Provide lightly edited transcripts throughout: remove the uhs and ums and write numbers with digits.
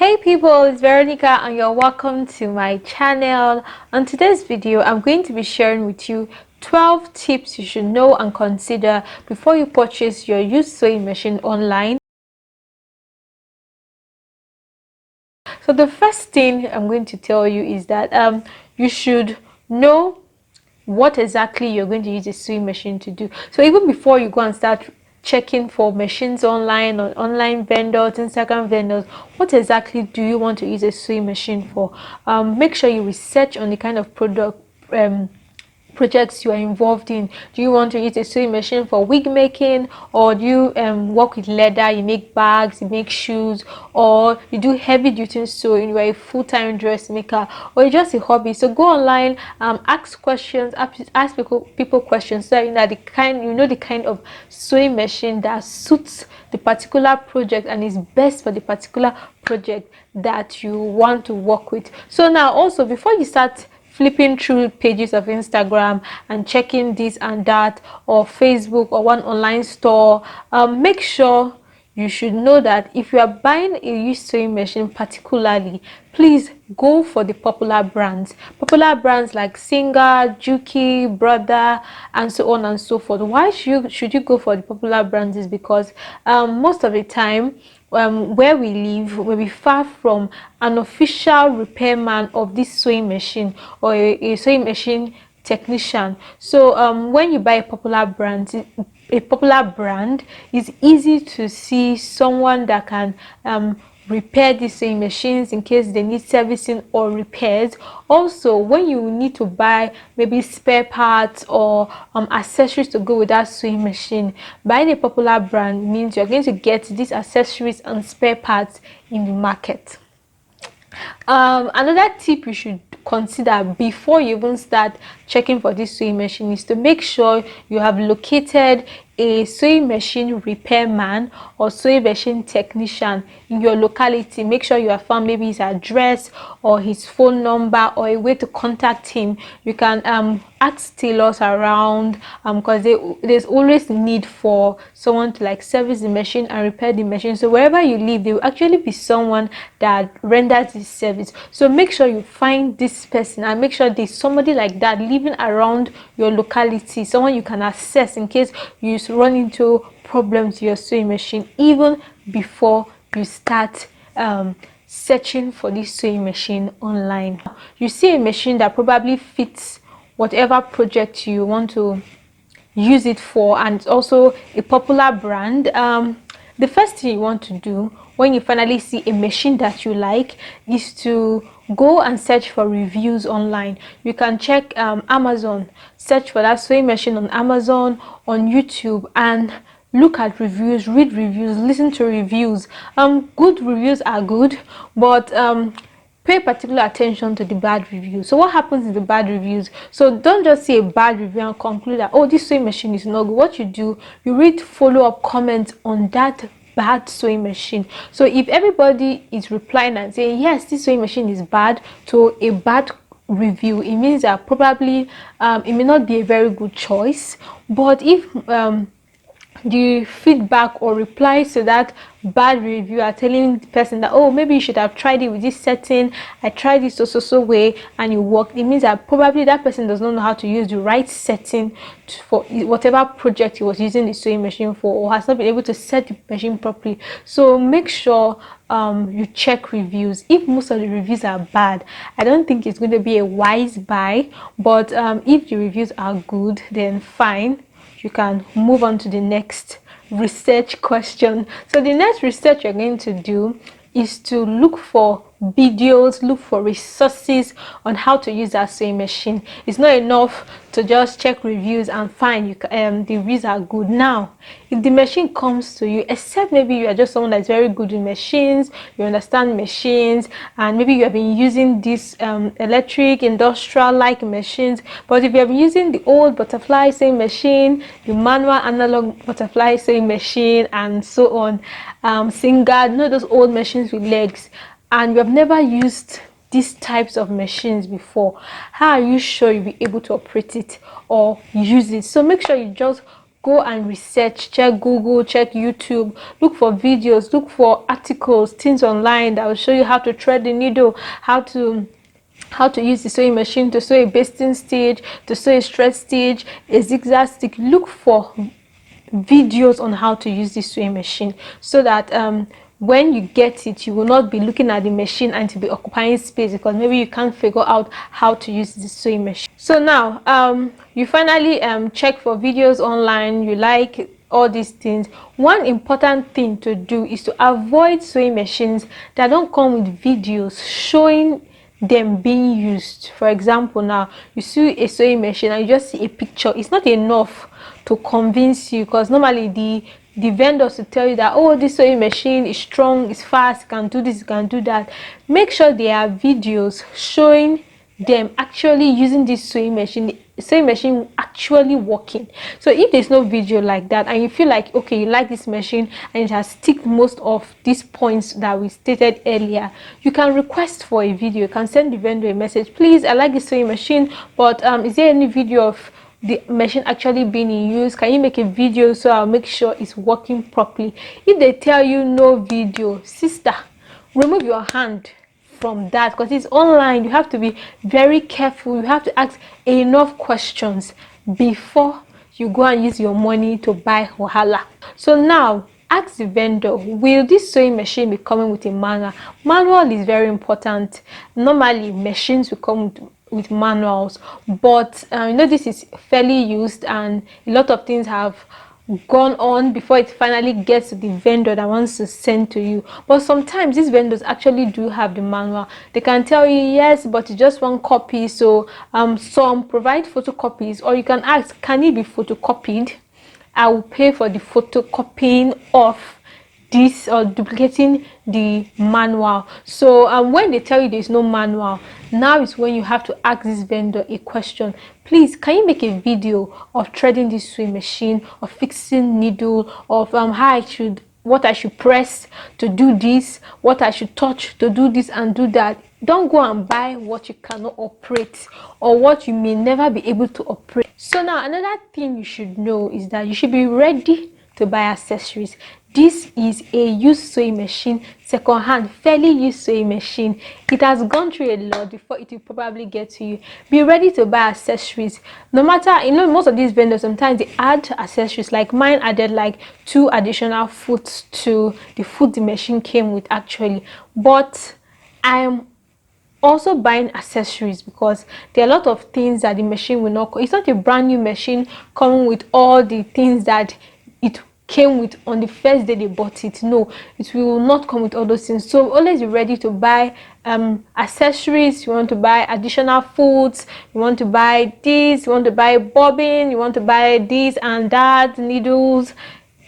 Hey people, it's Veronica and you're welcome to my channel. On today's video, I'm going to be sharing with you 12 tips you should know and consider before you purchase your used sewing machine online. So the first thing I'm going to tell you is that you should know what exactly you're going to use a sewing machine to do. So even before you go and start checking for machines online or online vendors, Instagram vendors, what exactly do you want to use a sewing machine for? Make sure you research on the kind of projects you are involved in. Do you want to use a sewing machine for wig making, or do you work with leather, you make bags, you make shoes, or you do heavy duty sewing, you're a full-time dressmaker, or you're just a hobby? So go online, ask questions, ask people questions, so that you know the kind of sewing machine that suits the particular project and is best for the particular project that you want to work with. So now also, before you start flipping through pages of Instagram and checking this and that, or Facebook or one online store, make sure you should know that if you are buying a used sewing machine particularly, please go for the popular brands like Singer, Juki, Brother, and so on and so forth. Why should you go for the popular brands? Is because most of the time, where we live, will be far from an official repairman of this sewing machine or a sewing machine technician. So when you buy a popular brand, it's easy to see someone that can repair these sewing machines in case they need servicing or repairs. Also, when you need to buy maybe spare parts or accessories to go with that sewing machine, buying a popular brand means you're going to get these accessories and spare parts in the market. Another tip you should consider before you even start checking for this sewing machine is to make sure you have located a sewing machine repairman or sewing machine technician in your locality. Make sure you have found maybe his address or his phone number or a way to contact him. You can ask tailors around, because there's always need for someone to like service the machine and repair the machine. So wherever you live, there will actually be someone that renders this service. So make sure you find this person and make sure there's somebody like that living around your locality, someone you can access in case you run into problems with your sewing machine, even before you start searching for this sewing machine online. You see a machine that probably fits whatever project you want to use it for, and it's also a popular brand. The first thing you want to do when you finally see a machine that you like is to go and search for reviews online. You can check Amazon, search for that sewing machine on Amazon, on YouTube, and look at reviews, read reviews, listen to reviews. Good reviews are good, but pay particular attention to the bad reviews. So what happens in the bad reviews? So don't just see a bad review and conclude that, oh, this sewing machine is not good. What you do, you read follow-up comments on that bad sewing machine. So if everybody is replying and saying, yes, this sewing machine is bad, to a bad review, it means that probably it may not be a very good choice. But if the feedback or replies to that bad review are telling the person that, oh, maybe you should have tried it with this setting, I tried this so way and it worked, it means that probably that person does not know how to use the right setting for whatever project he was using the sewing machine for, or has not been able to set the machine properly. So make sure you check reviews. If most of the reviews are bad, I don't think it's going to be a wise buy, but if the reviews are good, then fine, you can move on to the next research question. So the next research you're going to do is to look for videos, look for resources on how to use that sewing machine. It's not enough to just check reviews and find the reviews are good. Now, if the machine comes to you, except maybe you are just someone that's very good with machines, you understand machines, and maybe you have been using these electric, industrial like machines, but if you have been using the old butterfly sewing machine, the manual analog butterfly sewing machine, and so on, Singer, you know, those old machines with legs, and you have never used these types of machines before, how are you sure you'll be able to operate it or use it? So make sure you just go and research, check Google, check YouTube, look for videos, look for articles, things online that will show you how to thread the needle, how to use the sewing machine to sew a basting stitch, to sew a stretch stitch, a zigzag stitch. Look for videos on how to use this sewing machine, so that when you get it, you will not be looking at the machine and to be occupying space because maybe you can't figure out how to use the sewing machine. So now you finally check for videos online, you like all these things. One important thing to do is to avoid sewing machines that don't come with videos showing them being used. For example, now you see a sewing machine and you just see a picture. It's not enough to convince you, because normally the vendors will tell you that, oh, this sewing machine is strong, it's fast, can do this, can do that. Make sure there are videos showing them actually using this sewing machine, the sewing machine actually working. So if there's no video like that and you feel like, okay, you like this machine and it has ticked most of these points that we stated earlier, you can request for a video. You can send the vendor a message, please, I like this sewing machine, but is there any video of the machine actually being in use? Can you make a video so I'll make sure it's working properly? If they tell you no video, sister, remove your hand from that, because it's online. You have to be very careful. You have to ask enough questions before you go and use your money to buy wahala. So now ask the vendor, will this sewing machine be coming with a manual? Manual is very important. Normally machines will come with manuals, but you know, this is fairly used and a lot of things have gone on before it finally gets to the vendor that wants to send to you. But sometimes these vendors actually do have the manual. They can tell you, yes, but it's just one copy, so some provide photocopies, or you can ask, can it be photocopied? I will pay for the photocopying of this or duplicating the manual. So when they tell you there's no manual, now is when you have to ask this vendor a question. Please, can you make a video of threading this sewing machine, or fixing needle, of what I should press to do this, what I should touch to do this and do that. Don't go and buy what you cannot operate or what you may never be able to operate. So now another thing you should know is that you should be ready to buy accessories. This is a used sewing machine, second-hand, fairly used sewing machine. It has gone through a lot before it will probably get to you. Be ready to buy accessories. No matter, you know, most of these vendors, sometimes they add accessories. Like mine added like 2 additional foot to the foot the machine came with actually. But I am also buying accessories because there are a lot of things that the machine will not. It's not a brand new machine coming with all the things that it came with on the first day they bought it. No, it will not come with all those things. So always be ready to buy accessories. You want to buy additional foods, you want to buy this, you want to buy bobbin, you want to buy this and that, needles,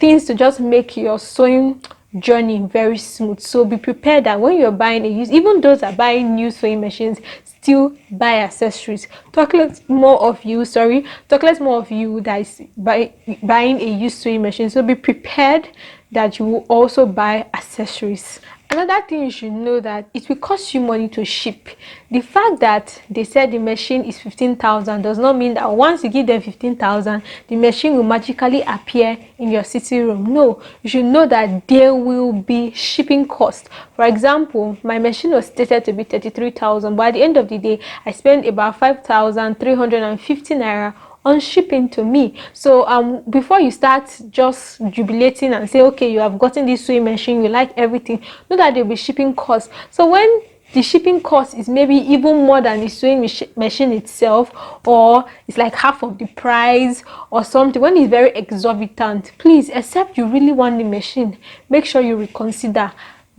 things to just make your sewing journey very smooth. So be prepared that when you're buying a used, even those that are buying new sewing machines, still buy accessories. Talk less more of you that is buying a used sewing machine. So be prepared that you will also buy accessories. Another thing you should know, that it will cost you money to ship. The fact that they said the machine is 15,000 does not mean that once you give them 15,000, the machine will magically appear in your sitting room. No, you should know that there will be shipping costs. For example, my machine was stated to be 33,000, but at the end of the day, I spent about 5,350 naira on shipping to me. So before you start just jubilating and say, okay, you have gotten this sewing machine, you like everything, know that there will be shipping costs. So when the shipping cost is maybe even more than the sewing machine itself, or it's like half of the price or something, when it's very exorbitant, please, except you really want the machine, make sure you reconsider.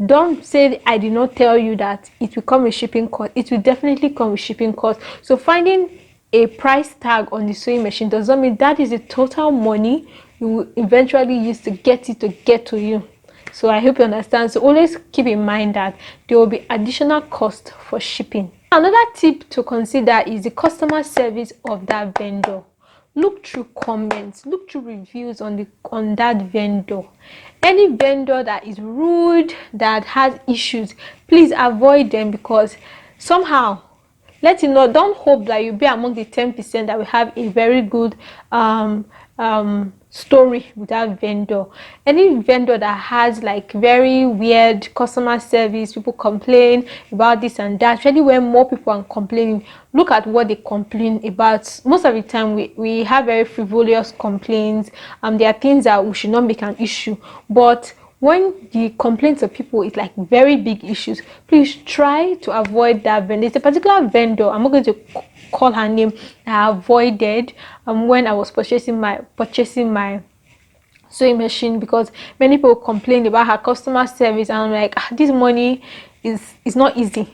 Don't say I did not tell you that it will come with shipping cost. It will definitely come with shipping cost. So finding a price tag on the sewing machine does not mean that is the total money you will eventually use to get it to get to you. So I hope you understand. So always keep in mind that there will be additional cost for shipping. Another tip to consider is the customer service of that vendor. Look through comments, look through reviews on that vendor. Any vendor that is rude, that has issues, please avoid them, because somehow, let you know, don't hope that you'll be among the 10% that will have a very good story with that vendor. Any vendor that has like very weird customer service, people complain about this and that, especially when more people are complaining, look at what they complain about. Most of the time we have very frivolous complaints. There are things that we should not make an issue, but when the complaints of people is like very big issues, please try to avoid that vendor. It's a particular vendor, I'm not going to call her name, I avoided when I was purchasing my sewing machine, because many people complained about her customer service, and I'm like, this money is not easy.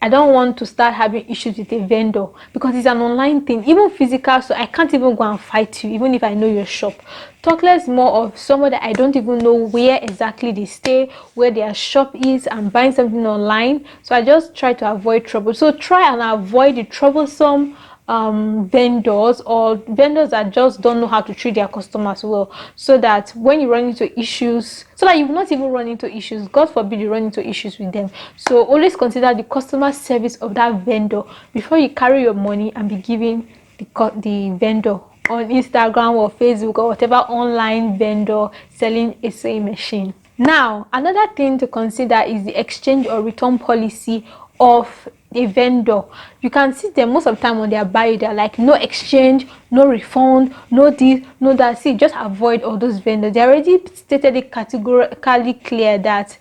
I don't want to start having issues with a vendor, because it's an online thing, even physical, so I can't even go and fight you even if I know your shop. Talk less more of someone that I don't even know where exactly they stay, where their shop is, and buying something online. So I just try to avoid trouble. So try and avoid the troublesome vendors, or vendors that just don't know how to treat their customers well, so that when you run into issues, so that you will not even run into issues, god forbid you run into issues with them. So always consider the customer service of that vendor before you carry your money and be giving the vendor on Instagram or Facebook or whatever online vendor selling a sewing machine. Now, another thing to consider is the exchange or return policy of a vendor. You can see them most of the time on their bio, they're like, no exchange, no refund, no this, no that. See, just avoid all those vendors. They already stated it categorically clear that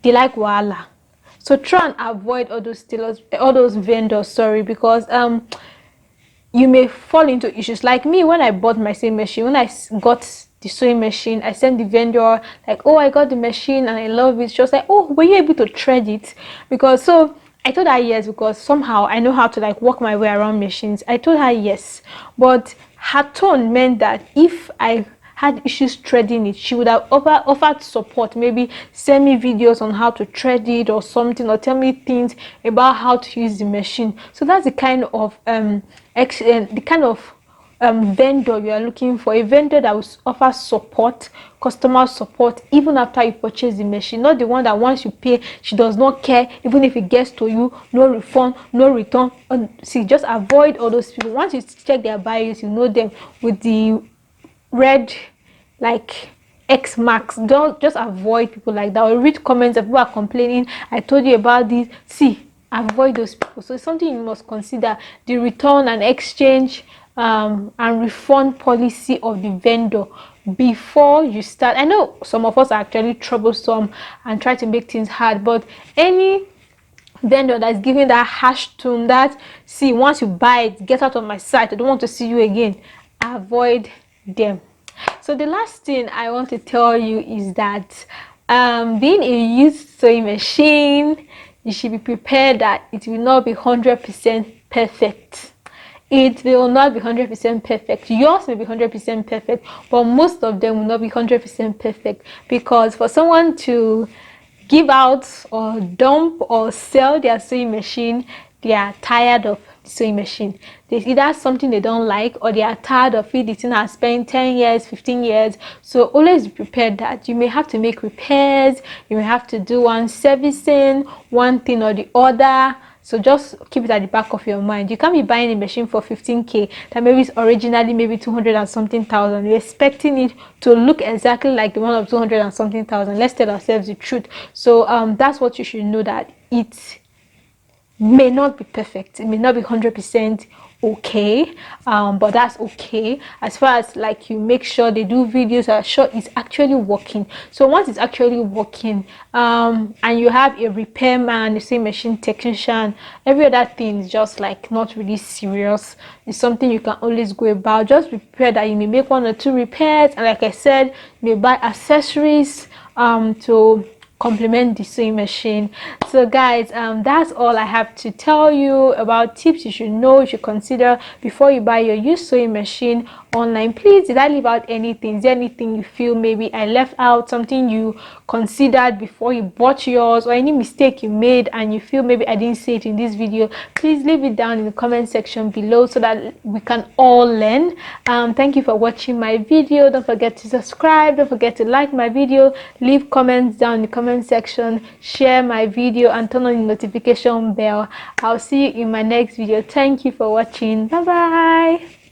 they like wahala. So try and avoid all those vendors, sorry, because you may fall into issues. Like me, when I bought my sewing machine, when I got the sewing machine, I sent the vendor like, oh, I got the machine and I love it. She was like, oh, were you able to thread it? Because so I told her yes, because somehow I know how to like work my way around machines. I told her yes, but her tone meant that if I had issues threading it, she would have offered support, maybe send me videos on how to thread it or something, or tell me things about how to use the machine. So that's the kind of vendor you are looking for, a vendor that will offer support, customer support, even after you purchase the machine. Not the one that once you pay, she does not care, even if it gets to you, no refund, no return. See, just avoid all those people. Once you check their bios, you know them with the red like X marks. Don't just avoid people like that, or read comments of people are complaining, I told you about this. See, avoid those people. So it's something you must consider, the return and exchange and refund policy of the vendor before you start. I know some of us are actually troublesome and try to make things hard, but any vendor that's giving that harsh tone, that, see, once you buy it, get out of my sight, I don't want to see you again, avoid them. So the last thing I want to tell you is that being a used sewing machine, you should be prepared that it will not be 100% perfect. It will not be 100% perfect. Yours may be 100% perfect, but most of them will not be 100% perfect, because for someone to give out or dump or sell their sewing machine, they are tired of the sewing machine. There's either something they don't like, or they are tired of it. The thing has spent 10 years, 15 years. So always be prepared that you may have to make repairs, you may have to do one servicing, one thing or the other. So just keep it at the back of your mind. You can't be buying a machine for 15k that maybe is originally maybe 200 and something thousand. You're expecting it to look exactly like the one of 200 and something thousand. Let's tell ourselves the truth. So that's what you should know, that it may not be perfect. It may not be 100% okay, but that's okay, as far as like you make sure they do videos are sure it's actually working. So once it's actually working, and you have a repairman, the same machine technician, every other thing is just like not really serious. It's something you can always go about. Just be prepared that you may make 1 or 2 repairs, and like I said, you may buy accessories to complement the sewing machine. So guys, that's all I have to tell you about tips you should know, you should consider before you buy your used sewing machine online. Please, did I leave out anything? Is there anything you feel maybe I left out, something you considered before you bought yours, or any mistake you made and you feel maybe I didn't say it in this video? Please leave it down in the comment section below so that we can all learn. Thank you for watching my video. Don't forget to subscribe, don't forget to like my video, leave comments down in the comment section, share my video, and turn on the notification bell. I'll see you in my next video. Thank you for watching. Bye bye.